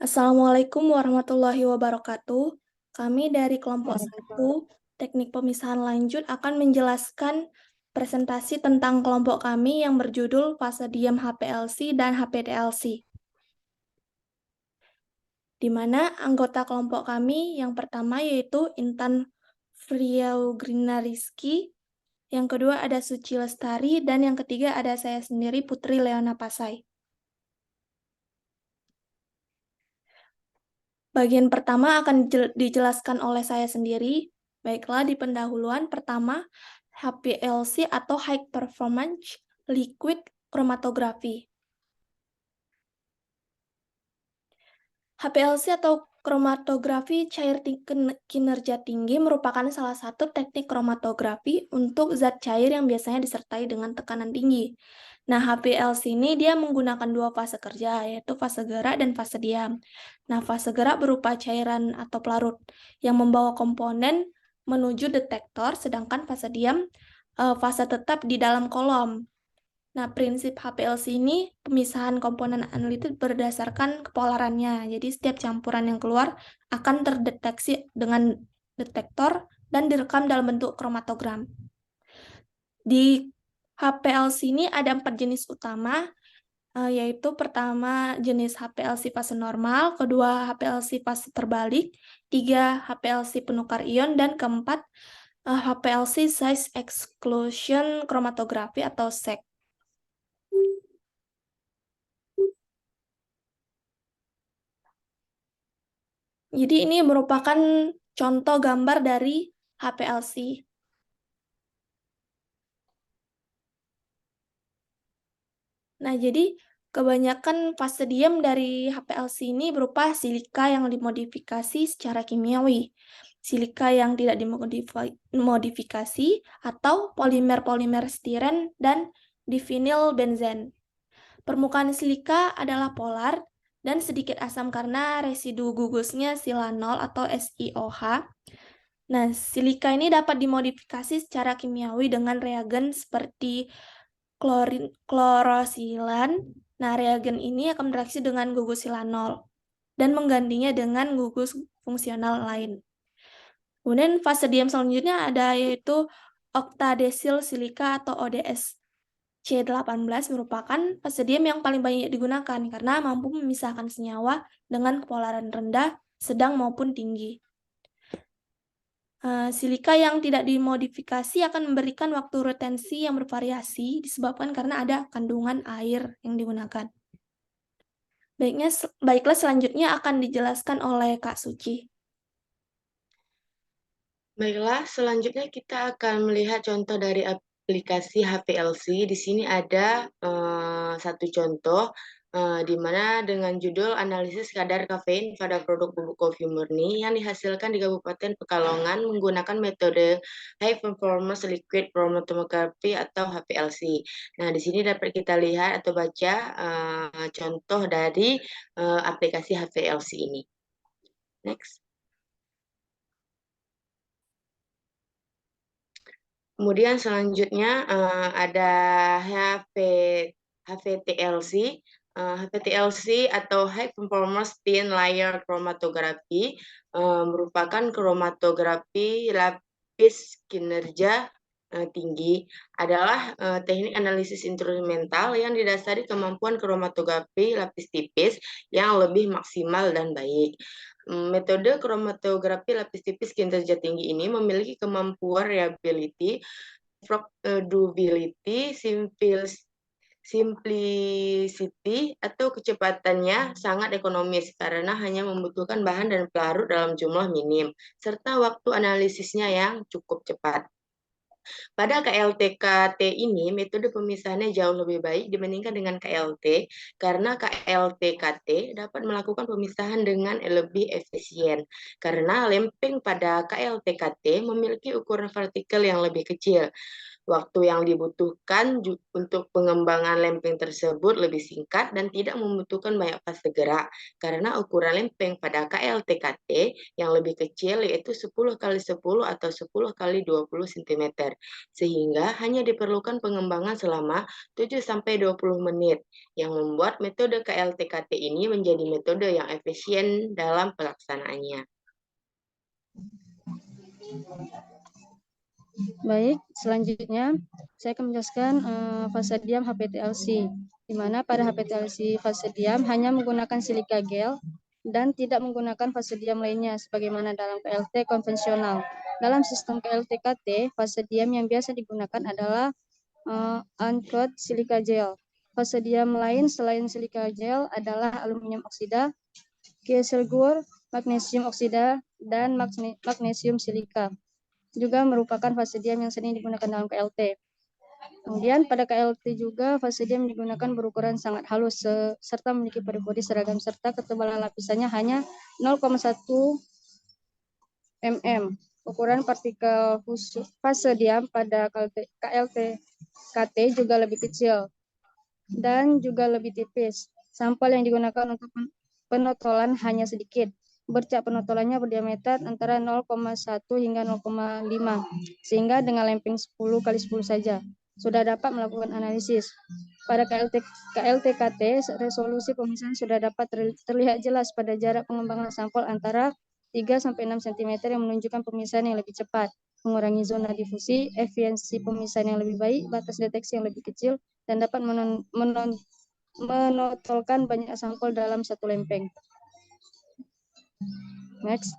Assalamualaikum warahmatullahi wabarakatuh. Kami dari kelompok 1, Teknik Pemisahan Lanjut akan menjelaskan presentasi tentang kelompok kami yang berjudul Fase Diam HPLC dan HPTLC. Di mana anggota kelompok kami yang pertama yaitu Intan Friaugrina Rizky, yang kedua ada Suci Lestari, dan yang ketiga ada saya sendiri Putri Leona Pasai. Bagian pertama akan dijelaskan oleh saya sendiri. Baiklah, di pendahuluan pertama, HPLC atau High Performance Liquid Chromatography. HPLC atau kromatografi cair kinerja tinggi merupakan salah satu teknik kromatografi untuk zat cair yang biasanya disertai dengan tekanan tinggi. Nah, HPLC ini dia menggunakan dua fase kerja, yaitu fase gerak dan fase diam. Nah, fase gerak berupa cairan atau pelarut yang membawa komponen menuju detektor, sedangkan fase diam fase tetap di dalam kolom. Nah, prinsip HPLC ini pemisahan komponen analitik berdasarkan kepolarannya. Jadi, setiap campuran yang keluar akan terdeteksi dengan detektor dan direkam dalam bentuk kromatogram. Di HPLC ini ada 4 jenis utama, yaitu pertama jenis HPLC fase normal, kedua HPLC fase terbalik, tiga HPLC penukar ion, dan keempat HPLC size exclusion chromatography atau SEC. Jadi ini merupakan contoh gambar dari HPLC. Nah, jadi kebanyakan fase diam dari HPLC ini berupa silika yang dimodifikasi secara kimiawi, silika yang tidak dimodifikasi, atau polimer-polimer stiren dan divinyl benzen. Permukaan silika adalah polar dan sedikit asam karena residu gugusnya silanol atau SiOH. Nah, silika ini dapat dimodifikasi secara kimiawi dengan reagen seperti klorosilan. Nah, reagen ini akan bereaksi dengan gugus silanol dan menggantinya dengan gugus fungsional lain. Kemudian fase diam selanjutnya ada yaitu oktadesil silika atau ODS. C18 merupakan fase diam yang paling banyak digunakan karena mampu memisahkan senyawa dengan kepolaran rendah, sedang maupun tinggi. Silika yang tidak dimodifikasi akan memberikan waktu retensi yang bervariasi disebabkan karena ada kandungan air yang digunakan. Baiklah selanjutnya akan dijelaskan oleh Kak Suci. Baiklah, selanjutnya kita akan melihat contoh dari aplikasi HPLC. Di sini ada satu contoh di mana dengan judul analisis kadar kafein pada produk bubuk kopi murni yang dihasilkan di Kabupaten Pekalongan menggunakan metode High Performance Liquid Chromatography atau HPLC. Nah, di sini dapat kita lihat atau baca contoh dari aplikasi HPLC ini. Next. Kemudian selanjutnya ada HVTLC. HVTLC atau High Performance Thin Layer Chromatography merupakan kromatografi lapis kinerja tinggi, adalah teknik analisis instrumental yang didasari kemampuan kromatografi lapis tipis yang lebih maksimal dan baik. Metode kromatografi lapis tipis kinerja tinggi ini memiliki kemampuan reliability, durability, simplicity atau kecepatannya sangat ekonomis karena hanya membutuhkan bahan dan pelarut dalam jumlah minim, serta waktu analisisnya yang cukup cepat. Pada KLTKT ini, metode pemisahannya jauh lebih baik dibandingkan dengan KLT, karena KLTKT dapat melakukan pemisahan dengan lebih efisien, karena lempeng pada KLTKT memiliki ukuran partikel yang lebih kecil. Waktu yang dibutuhkan untuk pengembangan lempeng tersebut lebih singkat dan tidak membutuhkan banyak fase gerak karena ukuran lempeng pada KLTKT yang lebih kecil yaitu 10 kali 10 atau 10 kali 20 cm sehingga hanya diperlukan pengembangan selama 7-20 menit yang membuat metode KLTKT ini menjadi metode yang efisien dalam pelaksanaannya. Baik, selanjutnya saya akan menjelaskan fase diam HPTLC, di mana pada HPTLC fase diam hanya menggunakan silika gel dan tidak menggunakan fase diam lainnya sebagaimana dalam KLT konvensional. Dalam sistem KLT-KT, fase diam yang biasa digunakan adalah uncoated silika gel. Fase diam lain selain silika gel adalah aluminium oksida, kieselguhr, magnesium oksida, dan magnesium silika. Juga merupakan fase diam yang sering digunakan dalam KLT. Kemudian pada KLT juga fase diam digunakan berukuran sangat halus serta memiliki body seragam serta ketebalan lapisannya hanya 0,1 mm. Ukuran partikel khusus fase diam pada KLT-KT juga lebih kecil dan juga lebih tipis. Sampel yang digunakan untuk penotolan hanya sedikit. Bercak penotolannya berdiameter antara 0,1 hingga 0,5, sehingga dengan lempeng 10 kali 10 saja sudah dapat melakukan analisis. Pada KLT-KT, resolusi pemisahan sudah dapat terlihat jelas pada jarak pengembangan sampel antara 3-6 cm yang menunjukkan pemisahan yang lebih cepat, mengurangi zona difusi, efisiensi pemisahan yang lebih baik, batas deteksi yang lebih kecil, dan dapat menotolkan banyak sampel dalam satu lempeng. Next.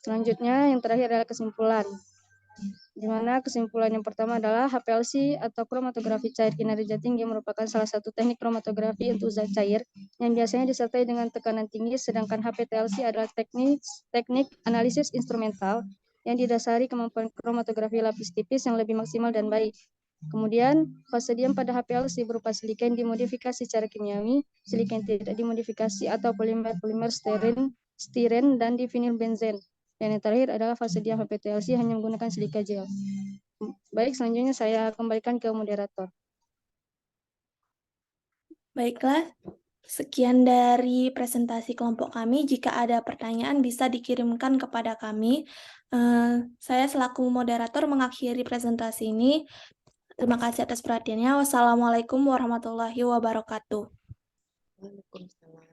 Selanjutnya yang terakhir adalah kesimpulan. Di mana kesimpulan yang pertama adalah HPLC atau kromatografi cair kinerja tinggi merupakan salah satu teknik kromatografi untuk zat cair yang biasanya disertai dengan tekanan tinggi, sedangkan HPTLC adalah teknik analisis instrumental yang didasari kemampuan kromatografi lapis tipis yang lebih maksimal dan baik. Kemudian, fase diam pada HPLC berupa silika yang dimodifikasi secara kimiawi, silika yang tidak dimodifikasi atau polimer-polimer stiren dan divinil benzen. Dan yang terakhir adalah fase diam HPTLC hanya menggunakan silika gel. Baik, selanjutnya saya kembalikan ke moderator. Baiklah, sekian dari presentasi kelompok kami. Jika ada pertanyaan bisa dikirimkan kepada kami. Saya selaku moderator mengakhiri presentasi ini. Terima kasih atas perhatiannya. Wassalamualaikum warahmatullahi wabarakatuh. Waalaikumsalam.